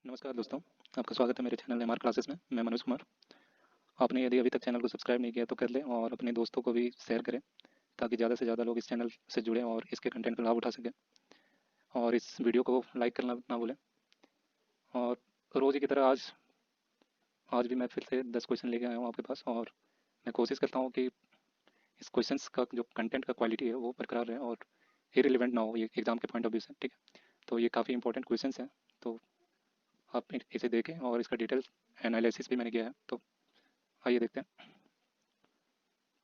नमस्कार दोस्तों, आपका स्वागत है मेरे चैनल एमआर क्लासेस में। मैं मनोज कुमार। आपने यदि अभी तक चैनल को सब्सक्राइब नहीं किया तो कर लें और अपने दोस्तों को भी शेयर करें ताकि ज़्यादा से ज़्यादा लोग इस चैनल से जुड़ें और इसके कंटेंट का लाभ उठा सकें। और इस वीडियो को लाइक करना ना भूलें। और रोज़ की तरह आज भी मैं फिर से 10 क्वेश्चन लेके आया हूँ आपके पास, और मैं कोशिश करता हूँ कि इस क्वेश्चंस का जो कंटेंट का क्वालिटी है वो बरकरार रहे और इररिलेवेंट ना हो ये एग्जाम के पॉइंट ऑफ व्यू से। ठीक है, तो ये काफ़ी इंपॉर्टेंट क्वेश्चन हैं, तो आप इसे देखें और इसका डिटेल एनालिसिस भी मैंने किया है। तो आइए देखते हैं।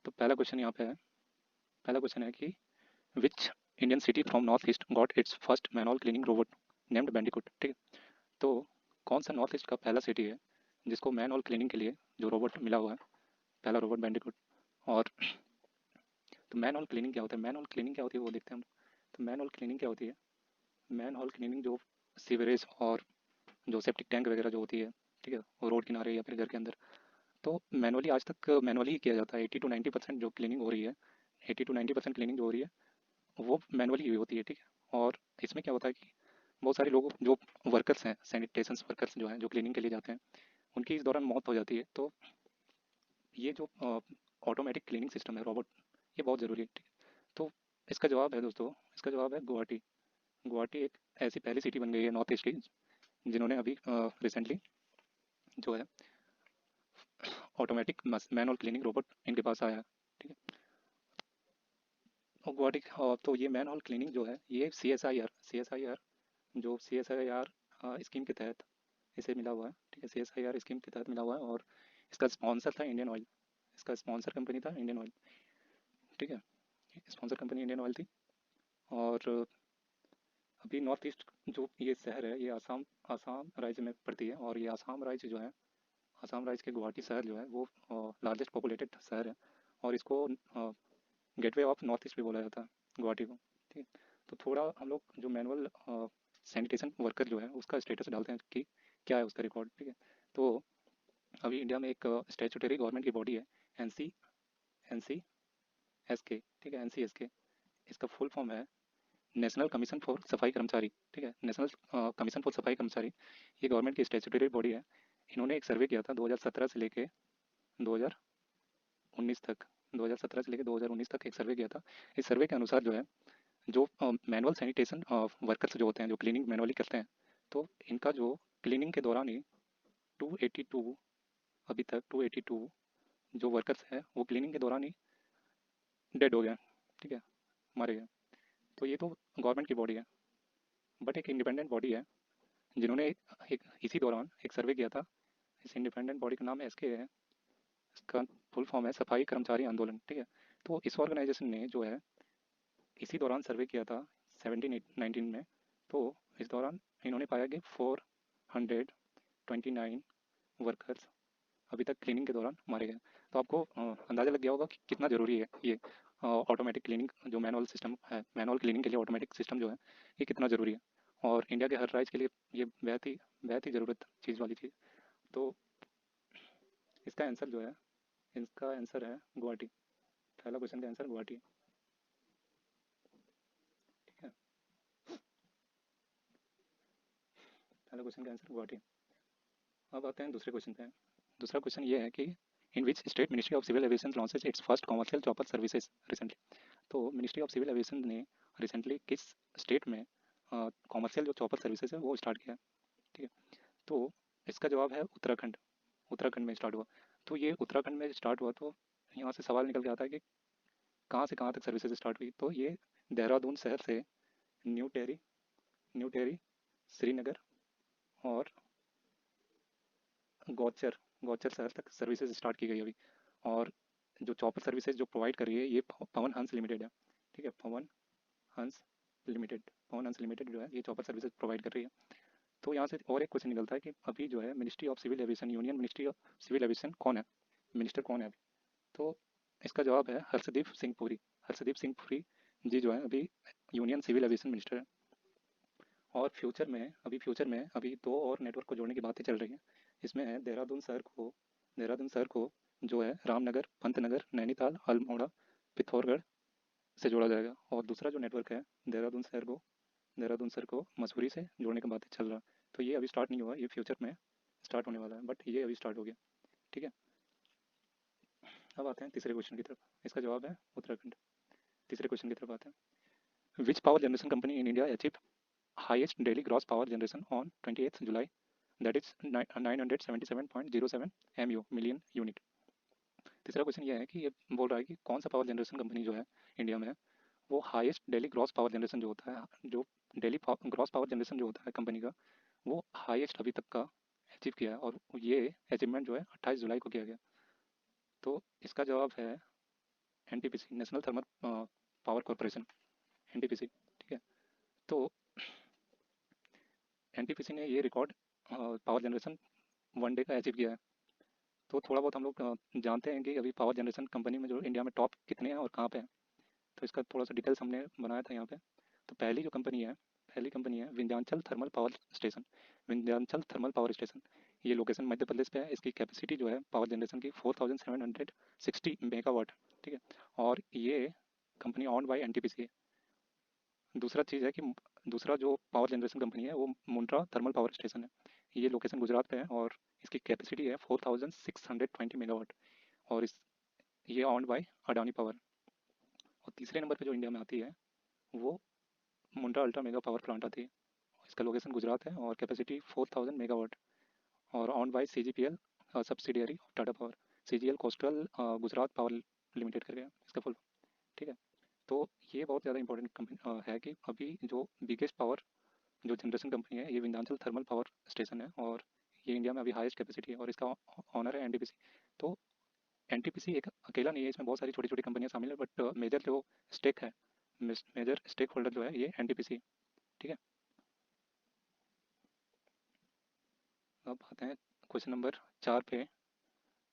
तो पहला क्वेश्चन यहाँ पे है। पहला क्वेश्चन है कि which Indian city from north east got its first manual cleaning robot named Bandicoot. ठीक है, तो कौन सा नॉर्थ ईस्ट का पहला सिटी है जिसको मैनुअल क्लीनिंग के लिए जो रोबोट मिला हुआ है, पहला रोबोट बैंडिकूट। और तो मैनुअल क्लीनिंग क्या होता है, मैनुअल क्लीनिंग क्या होती है वो देखते हैं हम। तो मैनुअल क्लीनिंग क्या होती है, मैनहोल क्लीनिंग जो सीवरेज और जो सेप्टिक टैंक वगैरह जो होती है, ठीक है, वो रोड किनारे या फिर घर के अंदर, तो मैनुअली आज तक मैनुअली ही किया जाता है। 80 to 90% जो क्लीनिंग हो रही है, 80 to 90% क्लीनिंग जो हो रही है वो मैनुअली ही होती है। ठीक है, और इसमें क्या होता है कि बहुत सारे लोग जो वर्कर्स हैं, सैनिटेशन वर्कर्स जो हैं, जो क्लीनिंग के लिए जाते हैं, उनकी इस दौरान मौत हो जाती है। तो ये जो ऑटोमेटिक क्लीनिंग सिस्टम है रोबोट, ये बहुत ज़रूरी है। ठीक है, तो इसका जवाब है दोस्तों, इसका जवाब है गुवाहाटी। गुवाहाटी एक ऐसी पहली सिटी बन गई है नॉर्थ ईस्ट की जिन्होंने अभी रिसेंटली जो है ऑटोमेटिक मैनुअल क्लीनिंग रोबोट इनके पास आया है। ठीक है, और गुवाहाटी तो ये मैनुअल क्लीनिंग जो है ये सी एस आई आर जो CSIR स्कीम के तहत इसे मिला हुआ है। ठीक है, CSIR स्कीम के तहत मिला हुआ है, और इसका स्पॉन्सर था इंडियन ऑयल। इसका स्पॉन्सर कंपनी था इंडियन ऑयल। ठीक है, स्पॉन्सर कंपनी इंडियन ऑयल थी। और अभी नॉर्थ ईस्ट जो ये शहर है ये आसाम आसाम राज्य में पड़ती है, और ये आसाम राज्य जो है, आसाम राज्य के गुवाहाटी शहर जो है वो लार्जेस्ट पॉपुलेटेड शहर है, और इसको गेटवे ऑफ नॉर्थ ईस्ट भी बोला जाता है गुवाहाटी को। ठीक है, तो थोड़ा हम लोग जो मैनुअल सैनिटेशन वर्कर जो है उसका स्टेटस डालते हैं कि क्या है उसका रिकॉर्ड। ठीक है, तो अभी इंडिया में एक स्टैट्यूटरी गवर्नमेंट की बॉडी है, एन सी एस के। ठीक है, NCSK, इसका फुल फॉर्म है नेशनल कमीशन फॉर सफाई कर्मचारी। ठीक है, नेशनल कमीशन फॉर सफाई कर्मचारी, ये गवर्नमेंट की स्टैट्यूटरी बॉडी है। इन्होंने एक सर्वे किया था 2017 से लेके 2019 तक, 2017 से लेके 2019 तक एक सर्वे किया था। इस सर्वे के अनुसार जो है, जो मैनुअल सैनिटेशन वर्कर्स जो होते हैं, जो क्लीनिंग मैनुअली करते हैं, तो इनका जो क्लीनिंग के दौरान ही 282, अभी तक 282 जो वर्कर्स हैं वो क्लीनिंग के दौरान ही डेड हो गए। ठीक है, मारे गए। तो ये तो गवर्नमेंट की बॉडी है, बट एक इंडिपेंडेंट बॉडी है जिन्होंने एक इसी दौरान एक सर्वे किया था। इस इंडिपेंडेंट बॉडी का नाम SK है। इसका फुल फॉर्म है सफाई कर्मचारी आंदोलन। ठीक है, तो इस ऑर्गेनाइजेशन ने जो है इसी दौरान सर्वे किया था 17-19 में। तो इस दौरान इन्होंने पाया कि 429 वर्कर्स अभी तक क्लीनिंग के दौरान मारे गए। तो आपको अंदाज़ा लग गया होगा कि कितना ज़रूरी है ये ऑटोमेटिक क्लीनिंग, जो मैनुअल सिस्टम है, मैनुअल क्लीनिंग के लिए ऑटोमेटिक सिस्टम जो है ये कितना ज़रूरी है, और इंडिया के हर राज्य के लिए ये बेहद ही ज़रूरत चीज़ वाली चीज़। तो इसका आंसर जो है, इसका आंसर है गुवाहाटी। पहला क्वेश्चन का आंसर गुवाहाटी है। ठीक है, पहला क्वेश्चन का आंसर गुवाहाटी। अब आते हैं दूसरे क्वेश्चन पे। दूसरा क्वेश्चन ये है कि in which state ministry of civil aviation launches its first commercial chopper services recently. तो मिनिस्ट्री ऑफ सिविल एविएशन ने रिसेंटली किस स्टेट में कॉमर्शियल जो चॉपर सर्विसेज है वो स्टार्ट किया। ठीक है, तो इसका जवाब है उत्तराखंड। उत्तराखंड में स्टार्ट हुआ। तो ये उत्तराखंड में स्टार्ट हुआ, तो यहाँ से सवाल निकल के आता है कि कहाँ से कहाँ तक सर्विसेज स्टार्ट हुई। तो ये देहरादून शहर से न्यू टेहरी, न्यू टेहरी, श्रीनगर और गौचर, गौचर शहर तक सर्विसेज स्टार्ट की गई अभी। और जो चॉपर सर्विसेज जो प्रोवाइड कर रही है ये पवन हंस लिमिटेड है। ठीक है, हंस पवन हंस लिमिटेड जो है ये चॉपर सर्विसेज प्रोवाइड कर रही है। तो यहाँ से और एक क्वेश्चन निकलता है कि अभी जो है ministry of civil aviation, union ministry of civil aviation कौन है, मिनिस्टर कौन है अभी। तो इसका जवाब है हर्षदीप सिंह पुरी। हर्षदीप सिंह पुरी जी जो है अभी यूनियन सिविल एविएशन मिनिस्टर है। और फ्यूचर में अभी दो और नेटवर्क को जोड़ने की बातें चल रही हैं। इसमें है देहरादून शहर को जो है रामनगर, पंतनगर, नैनीताल, अल्मोड़ा, पिथौरगढ़ से जोड़ा जाएगा। और दूसरा जो नेटवर्क है देहरादून शहर को मसूरी से जोड़ने की बातें चल रहा है। तो ये अभी स्टार्ट नहीं हुआ, ये फ्यूचर में स्टार्ट होने वाला है, बट ये अभी स्टार्ट हो गया। ठीक है, अब आते हैं तीसरे क्वेश्चन की तरफ। इसका जवाब है उत्तराखंड। तीसरे क्वेश्चन की तरफ आते हैं। Which power generation company in India achieve highest daily gross power generation on 28th July, that is 977.07 MU million unit। तीसरा क्वेश्चन ये है कि ये बोल रहा है कि कौन सा पावर जनरेशन कंपनी जो है इंडिया में, वो highest daily gross power generation जो होता है, जो डेली ग्रॉस पावर जनरेशन जो होता है कंपनी का, वो हाईएस्ट अभी तक का अचीव किया है, और ये अचीवमेंट जो है 28 जुलाई को किया गया। तो इसका जवाब है NTPC, national thermal power corporation, NTPC. ठीक है, तो एनटीपीसी ने ये record power generation one day का अचीव किया है। तो थोड़ा बहुत हम लोग जानते हैं कि अभी पावर जनरेशन कंपनी में जो इंडिया में टॉप कितने हैं और कहाँ पे हैं। तो इसका थोड़ा सा डिटेल्स हमने बनाया था यहाँ पे। तो पहली कंपनी है Vindhyachal thermal power station. Vindhyachal thermal power station, ये लोकेशन मध्य प्रदेश पे है। इसकी कैपेसिटी जो है पावर जनरेशन की 4760 मेगावाट। ठीक है, और ये कंपनी ऑन बाय एनटीपीसी है। दूसरा चीज़ है कि दूसरा जो पावर जनरेशन कंपनी है वो मुंड्रा थर्मल पावर स्टेशन है। ये लोकेशन गुजरात पे है और इसकी कैपेसिटी है 4620 मेगावाट, और इस ये ऑन्ड बाय अडानी पावर। और तीसरे नंबर पे जो इंडिया में आती है वो Mundra ultra mega power plant आती है। इसका लोकेशन गुजरात है और कैपेसिटी 4000 मेगावाट, और owned by CGPL subsidiary of Tata power, CGL coastal Gujarat power limited करके इसका फुल। ठीक है, तो ये बहुत ज़्यादा इंपॉर्टेंट कंपनी है कि अभी जो बिगेस्ट पावर जो जनरेशन कंपनी है ये विंध्याचल थर्मल पावर स्टेशन है, और ये इंडिया में अभी हाईएस्ट कैपेसिटी है, और इसका ऑनर है एनटीपीसी। तो एनटीपीसी एक अकेला नहीं है, इसमें बहुत सारी छोटी छोटी कंपनियां शामिल है, बट मेजर जो स्टेक है, मेजर स्टेक होल्डर जो है ये एनटीपीसी। ठीक है, अब आते हैं क्वेश्चन नंबर 4 पे।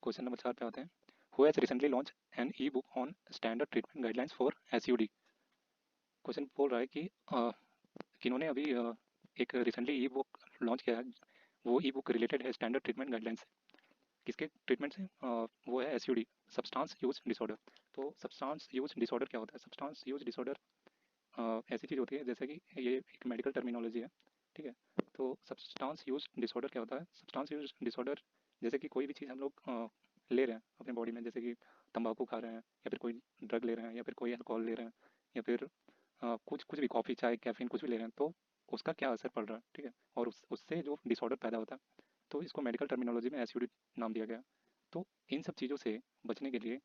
क्वेश्चन नंबर 4 पे आते हैं। Who has recently launch an e book on standard treatment guidelines for SUD. Question बोल रहा है कि किन्होंने अभी एक रिसेंटली ई बुक लॉन्च किया है। वो ई बुक रिलेटेड है स्टैंडर्ड ट्रीटमेंट गाइडलाइन से। किसके ट्रीटमेंट से? वो है एसयूडी, सब्सटेंस यूज डिसऑर्डर। तो सब्सटेंस यूज डिसऑर्डर क्या होता है? सब्सटेंस यूज डिसऑर्डर ऐसी चीज़ होती है जैसे कि ये एक मेडिकल टर्मिनोलॉजी है। ठीक है, तो सब्सटेंस यूज डिसऑर्डर क्या होता है? सब्सटेंस यूज डिसऑर्डर जैसे कि कोई भी चीज़ हम लोग ले रहे हैं अपने बॉडी में, जैसे कि तंबाकू खा रहे हैं, या फिर कोई ड्रग ले रहे हैं, या फिर कोई अल्कोहल ले रहे हैं, या फिर कुछ कुछ भी कॉफ़ी चाय कैफीन कुछ भी ले रहे हैं, तो उसका क्या असर पड़ रहा है। ठीक है, और उससे जो डिसऑर्डर पैदा होता है, तो इसको मेडिकल टर्मिनोलॉजी में एसयूडी नाम दिया गया। तो इन सब चीज़ों से बचने के लिए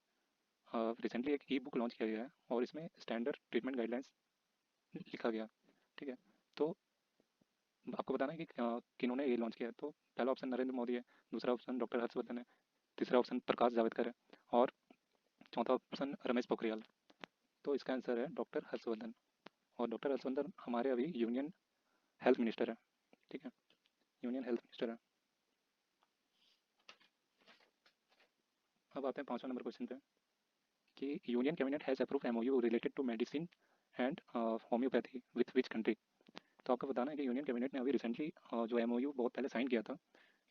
रिसेंटली एक ई बुक लॉन्च किया गया है, और इसमें स्टैंडर्ड ट्रीटमेंट गाइडलाइंस लिखा गया। ठीक है, तो आपको बताना है कि किन्होंने ये लॉन्च किया है। तो पहला ऑप्शन नरेंद्र मोदी है, दूसरा ऑप्शन डॉक्टर हर्षवर्धन है, तीसरा ऑप्शन प्रकाश जावड़ेकर है, और चौथा ऑप्शन रमेश पोखरियाल। तो इसका आंसर है डॉक्टर हर्षवर्धन, और डॉक्टर हर्षवर्धन हमारे अभी यूनियन हेल्थ मिनिस्टर है। ठीक है, यूनियन हेल्थ मिनिस्टर है। अब आते हैं पांचवा नंबर क्वेश्चन पे कि union cabinet has approve MoU related to medicine and homoeopathy with which country. तो आपको बताना है कि यूनियन कैबिनेट ने अभी रिसेंटली जो एमओयू बहुत पहले साइन किया था,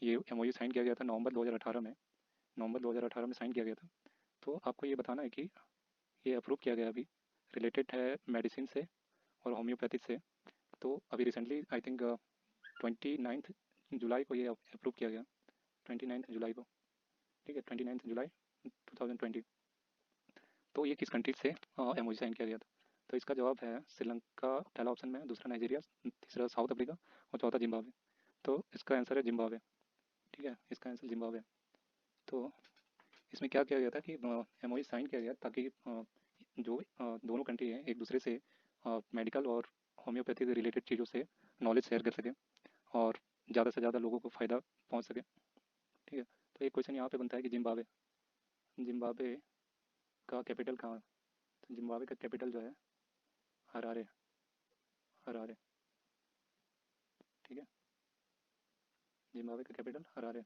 ये एमओयू साइन किया गया था नवंबर 2018 में, नवंबर 2018 में साइन किया गया था। तो आपको ये बताना है कि ये अप्रूव किया गया अभी, रिलेटेड है मेडिसिन से और होम्योपैथी से। तो अभी रिसेंटली आई थिंक 29 जुलाई को ये अप्रूव किया गया, 29 जुलाई को। ठीक है, 29 जुलाई 2020। तो ये किस कंट्री से एमओयू साइन किया गया था? तो इसका जवाब है श्रीलंका पहला ऑप्शन में, दूसरा नाइजीरिया, तीसरा साउथ अफ्रीका, और चौथा जिम्बाब्वे। तो इसका आंसर है जिम्बाब्वे। ठीक है, इसका आंसर जिम्बाब्वे। तो इसमें क्या किया गया था कि एमओयू साइन किया गया ताकि जो दोनों कंट्री हैं एक दूसरे से मेडिकल और होम्योपैथी से रिलेटेड चीज़ों से नॉलेज शेयर कर सकें, और ज़्यादा से ज़्यादा लोगों को फ़ायदा पहुंच सके। ठीक है, तो एक क्वेश्चन यहाँ पे बनता है कि जिम्बाब्वे, जिम्बाब्वे का कैपिटल कहाँ है? तो जिम्बाब्वे का कैपिटल जो है हरारे, हरारे। ठीक है, जिम्बाब्वे का कैपिटल हरारे,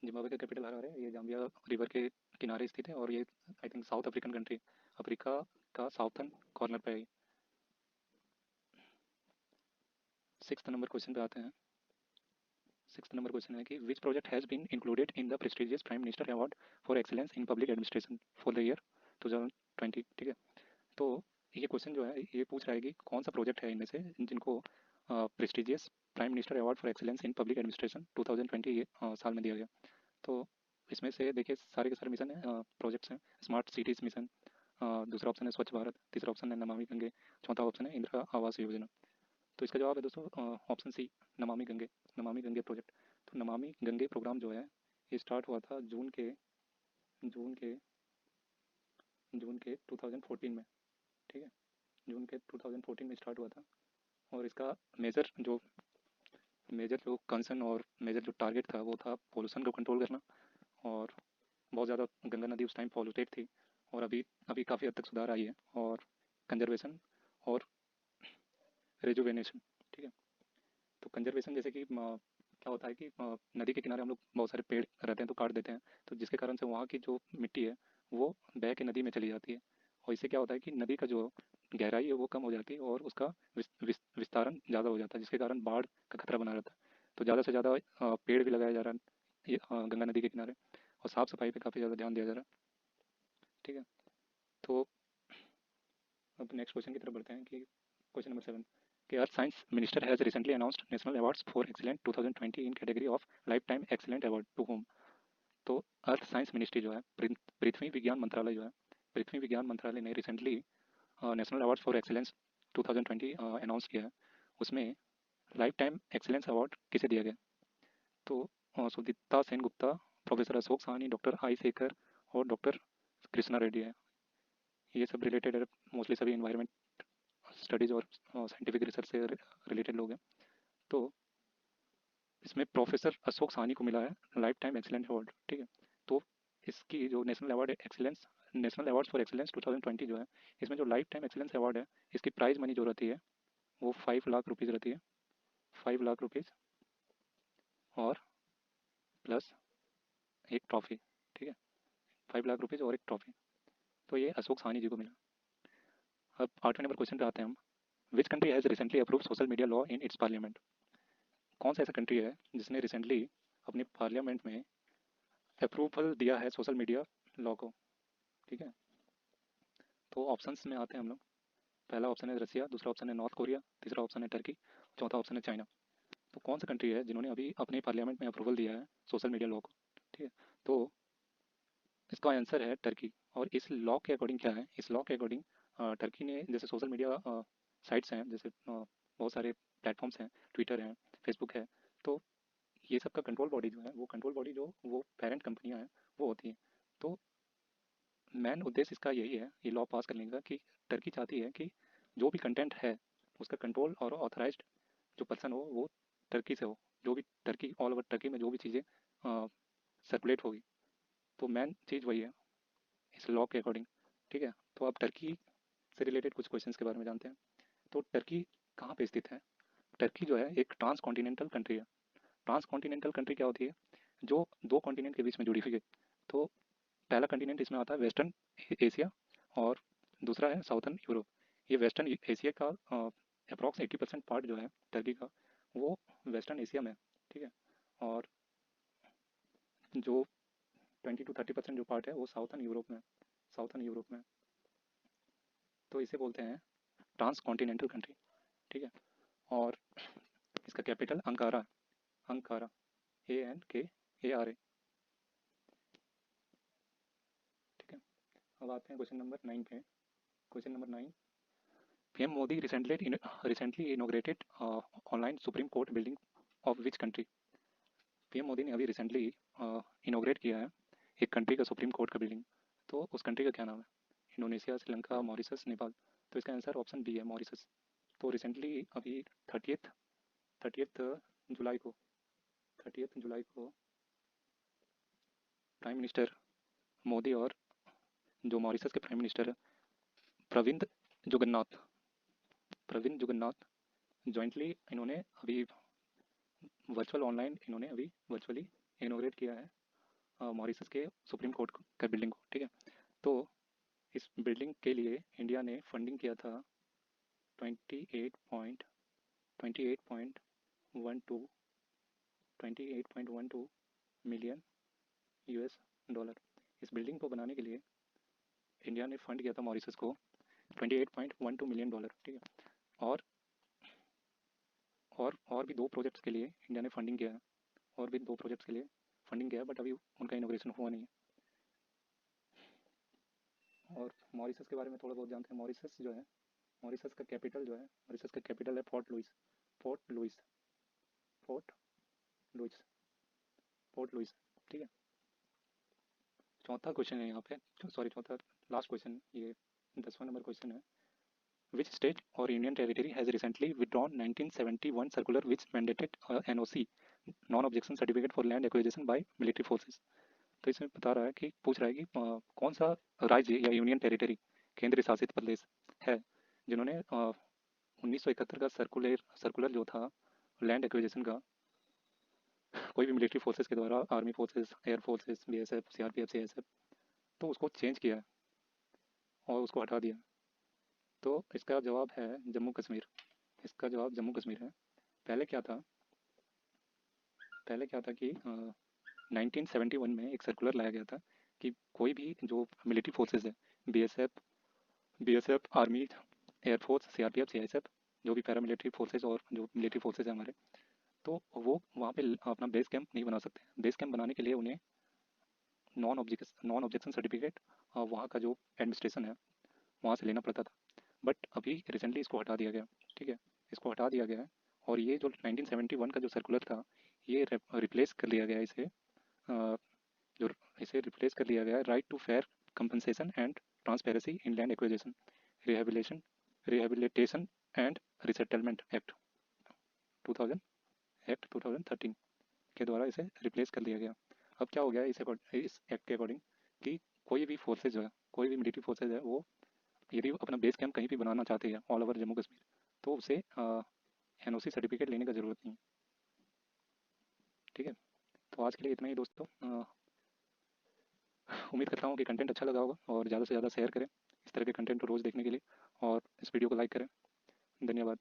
जिम्बाब्वे का कैपिटल हरारे। ये जाम्बिया रिवर के किनारे स्थित है, और ये I think south African country, Africa का साउथर्न कॉर्नर पे है। सिक्स नंबर क्वेश्चन पे आते हैं। सिक्स नंबर क्वेश्चन है कि which project has been included in the prestigious prime minister award for excellence in public administration for the year 2020। ठीक है, तो ये क्वेश्चन जो है ये पूछ रहा है कि कौन सा प्रोजेक्ट है इनमें से जिनको prestigious prime minister award for excellence in public administration 2020 ये साल में दिया गया। तो इसमें से देखिए सारे के सारे मिशन है, प्रोजेक्ट्स हैं। स्मार्ट सिटीज़ मिशन, दूसरा ऑप्शन है स्वच्छ भारत, तीसरा ऑप्शन है नमामि गंगे, चौथा ऑप्शन है इंदिरा आवास योजना। तो इसका जवाब है दोस्तों option C, Namami Gange. Namami Gange project. तो नमामि गंगे प्रोग्राम जो है ये स्टार्ट हुआ था जून के जून के 2014 में। ठीक है, जून के 2014 में स्टार्ट हुआ था। और इसका मेजर जो कंसर्न और मेजर जो टारगेट था वो था पोल्यूशन को कंट्रोल करना। और बहुत ज़्यादा गंगा नदी उस टाइम पॉल्यूटेड थी, और अभी अभी काफ़ी हद तक सुधार आई है। और कंजर्वेशन और रेजुवेनेशन। ठीक है, तो कंजर्वेशन जैसे कि क्या होता है कि नदी के किनारे हम लोग बहुत सारे पेड़ रहते हैं तो काट देते हैं, तो जिसके कारण से वहाँ की जो मिट्टी है वो बह के नदी में चली जाती है। और इससे क्या होता है कि नदी का जो गहराई है वो कम हो जाती है और उसका विस्तारण ज़्यादा हो जाता है, जिसके कारण बाढ़ का खतरा बना रहता है। तो ज़्यादा से ज़्यादा पेड़ भी लगाया जा रहा है ये गंगा नदी के किनारे, और साफ़ सफाई पे काफ़ी ज़्यादा ध्यान दिया जा रहा है। ठीक है, तो अब नेक्स्ट क्वेश्चन की तरफ बढ़ते हैं कि क्वेश्चन नंबर 7 कि earth science minister has recently announced national awards for excellent 2020 in category of life time excellent award to whom. तो अर्थ साइंस मिनिस्ट्री जो है, पृथ्वी विज्ञान मंत्रालय जो है, पृथ्वी विज्ञान मंत्रालय ने recently national award for excellence 2020 announce किया है। उसमें लाइफ टाइम एक्सीलेंस अवार्ड किसे दिया गया? तो सुदीप्ता सेन गुप्ता, प्रोफेसर अशोक साहनी, डॉक्टर आई शेखर और डॉक्टर कृष्णा रेड्डी है। ये सब रिलेटेड है, मोस्टली सभी इन्वायरमेंट स्टडीज़ और साइंटिफिक रिसर्च से रिलेटेड लोग हैं। तो इसमें प्रोफेसर अशोक साहनी को मिला है लाइफ टाइम एक्सीलेंट अवार्ड। ठीक है, तो इसकी जो national award excellence, national award for excellence 2020 जो है, इसमें जो लाइफ टाइम एक्सीलेंस अवार्ड है, इसकी प्राइज मनी जो रहती है वो 5 लाख रुपीज़ रहती है। 5 लाख रुपीज़ और प्लस एक ट्रॉफी। ठीक है, 5 लाख रुपीज़ और एक ट्रॉफी। तो ये अशोक साहनी जी को मिला। अब 8वें नंबर क्वेश्चन पे आते हैं हम। Which country has recently approve social media law in its parliament? कौन सा ऐसा कंट्री है जिसने रिसेंटली अपने पार्लियामेंट में अप्रूवल दिया है सोशल मीडिया लॉ को? ठीक है, तो ऑप्शंस में आते हैं हम लोग। पहला ऑप्शन है रसिया, दूसरा ऑप्शन है नॉर्थ कोरिया, तीसरा ऑप्शन है टर्की, चौथा ऑप्शन है चाइना। तो कौन सा कंट्री है जिन्होंने अभी अपने पार्लियामेंट में अप्रूवल दिया है सोशल मीडिया लॉ को? ठीक है, तो इसका आंसर है टर्की। और इस लॉ के अकॉर्डिंग क्या है, इस लॉ के अकॉर्डिंग टर्की ने जैसे सोशल मीडिया साइट्स हैं, जैसे बहुत सारे प्लेटफॉर्म्स हैं, ट्विटर है, फेसबुक है, तो ये सब का कंट्रोल बॉडी जो है, वो कंट्रोल बॉडी जो वो पेरेंट कंपनियां हैं वो होती हैं। तो मेन उद्देश्य इसका यही है, ये लॉ पास करने का, कि टर्की चाहती है कि जो भी कंटेंट है उसका कंट्रोल और ऑथराइज्ड जो पर्सन हो वो टर्की से हो। जो भी टर्की, ऑल ओवर टर्की में जो भी चीज़ें सर्कुलेट होगी, तो मेन चीज़ वही है इस लॉ के अकॉर्डिंग। ठीक है, तो अब टर्की से रिलेटेड कुछ क्वेश्चंस के बारे में जानते हैं। तो टर्की कहाँ पे स्थित है? टर्की जो है एक ट्रांस कॉन्टिनेंटल कंट्री है। ट्रांस कॉन्टिनेंटल कंट्री क्या होती है? जो दो कॉन्टिनेंट के बीच में जुड़ी हुई है। तो पहला कॉन्टिनेंट इसमें आता है वेस्टर्न एशिया, और दूसरा है साउथर्न यूरोप। ये वेस्टर्न एशिया का अप्रॉक्स 80% पार्ट जो है टर्की का, वो वेस्टर्न एशिया में है। ठीक है, और जो 20 to 30% जो पार्ट है वो साउथर्न यूरोप में, साउथर्न यूरोप में। तो इसे बोलते हैं ट्रांस कॉन्टिनेंटल कंट्री। ठीक है, और इसका कैपिटल अंकारा, अंकारा, ANKARA। ठीक है, अब आते हैं क्वेश्चन नंबर 9 पे। Question number 9, PM Modi recently inaugurated online supreme court building of which country? PM Modi ने अभी रिसेंटली इनोग्रेट किया है एक कंट्री का सुप्रीम कोर्ट का बिल्डिंग। तो उस कंट्री का क्या नाम है? Indonesia, Sri Lanka, Mauritius, Nepal. तो इसका आंसर ऑप्शन बी है, मॉरिशस। तो रिसेंटली अभी 30th 30th जुलाई को 30th जुलाई को प्राइम मिनिस्टर मोदी और जो मॉरिशस के प्राइम मिनिस्टर है Pravind Jugnauth, Pravind Jugnauth jointly इन्होंने अभी वर्चुअल ऑनलाइन इन्होंने अभी वर्चुअली इनोग्रेट किया है मॉरिशस के सुप्रीम कोर्ट का बिल्डिंग को। ठीक है, तो इस बिल्डिंग के लिए इंडिया ने फंडिंग किया था 28.12 मिलियन US डॉलर। इस बिल्डिंग को बनाने के लिए इंडिया ने फंड किया था मॉरिशस को $28.12 मिलियन। ठीक है, और और भी 2 प्रोजेक्ट्स के लिए इंडिया ने फंडिंग किया है, और भी 2 प्रोजेक्ट्स के लिए फंडिंग किया है, बट अभी उनका इनॉग्रेशन हुआ नहीं है। और मॉरिशस के बारे में थोड़ा बहुत जानते हैं। मॉरिशस जो है, मॉरिशस का कैपिटल जो है, मॉरिशस का कैपिटल है Port Louis. Port Louis, Port Louis, Port Louis. ठीक है। चौथा क्वेश्चन है यहाँ पे, सॉरी चौथा, लास्ट क्वेश्चन, ये 10वां नंबर क्वेश्चन है। Which state or union territory has recently withdrawn 1971 circular which mandated NOC, non-objection certificate for land acquisition by military forces? तो इसमें बता रहा है कि पूछ रहा है कि कौन सा राज्य या यूनियन टेरिटरी, केंद्र शासित प्रदेश है, जिन्होंने 1971 का सर्कुलर जो था लैंड एक्विजिशन का, कोई भी मिलिट्री फोर्सेस के द्वारा, army forces, air forces, BSF, CRPF, CSF, तो उसको चेंज किया और उसको हटा दिया। तो इसका जवाब है जम्मू कश्मीर। इसका जवाब जम्मू कश्मीर है। पहले क्या था, पहले क्या था कि 1971 में एक सर्कुलर लाया गया था कि कोई भी जो मिलिट्री फोर्सेस है, BSF, army, air force, CRPF, CISF, जो भी पैरामिलिट्री फोर्सेस और जो मिलिट्री फोर्सेस है हमारे, तो वो वहाँ पे अपना बेस कैंप नहीं बना सकते। बेस कैंप बनाने के लिए उन्हें नॉन ऑब्जेक्शन सर्टिफिकेट वहाँ का जो एडमिनिस्ट्रेशन है वहाँ से लेना पड़ता था। बट अभी रिसेंटली इसको हटा दिया गया। ठीक है, इसको हटा दिया गया है। और ये जो 1971 का जो सर्कुलर था, ये रिप्लेस कर लिया गया इसे, जो इसे रिप्लेस कर लिया गया है right to fair compensation and transparency in land acquisition, rehabilitation rehabilitation and resettlement act 2000 act 2013 के द्वारा इसे रिप्लेस कर दिया गया। अब क्या हो गया इस एक्ट के अकॉर्डिंग कि कोई भी फोर्सेज जो है, कोई भी मिलिट्री फोर्सेज है, वो यदि अपना बेस कैंप कहीं भी बनाना चाहते हैं ऑल ओवर जम्मू कश्मीर, तो उसे एनओसी सर्टिफिकेट लेने का ज़रूरत नहीं है। ठीक है, तो आज के लिए इतना ही दोस्तों। उम्मीद करता हूँ कि कंटेंट अच्छा लगा होगा, और ज़्यादा से ज़्यादा शेयर करें इस तरह के कंटेंट को रोज़ देखने के लिए, और इस वीडियो को लाइक करें। धन्यवाद।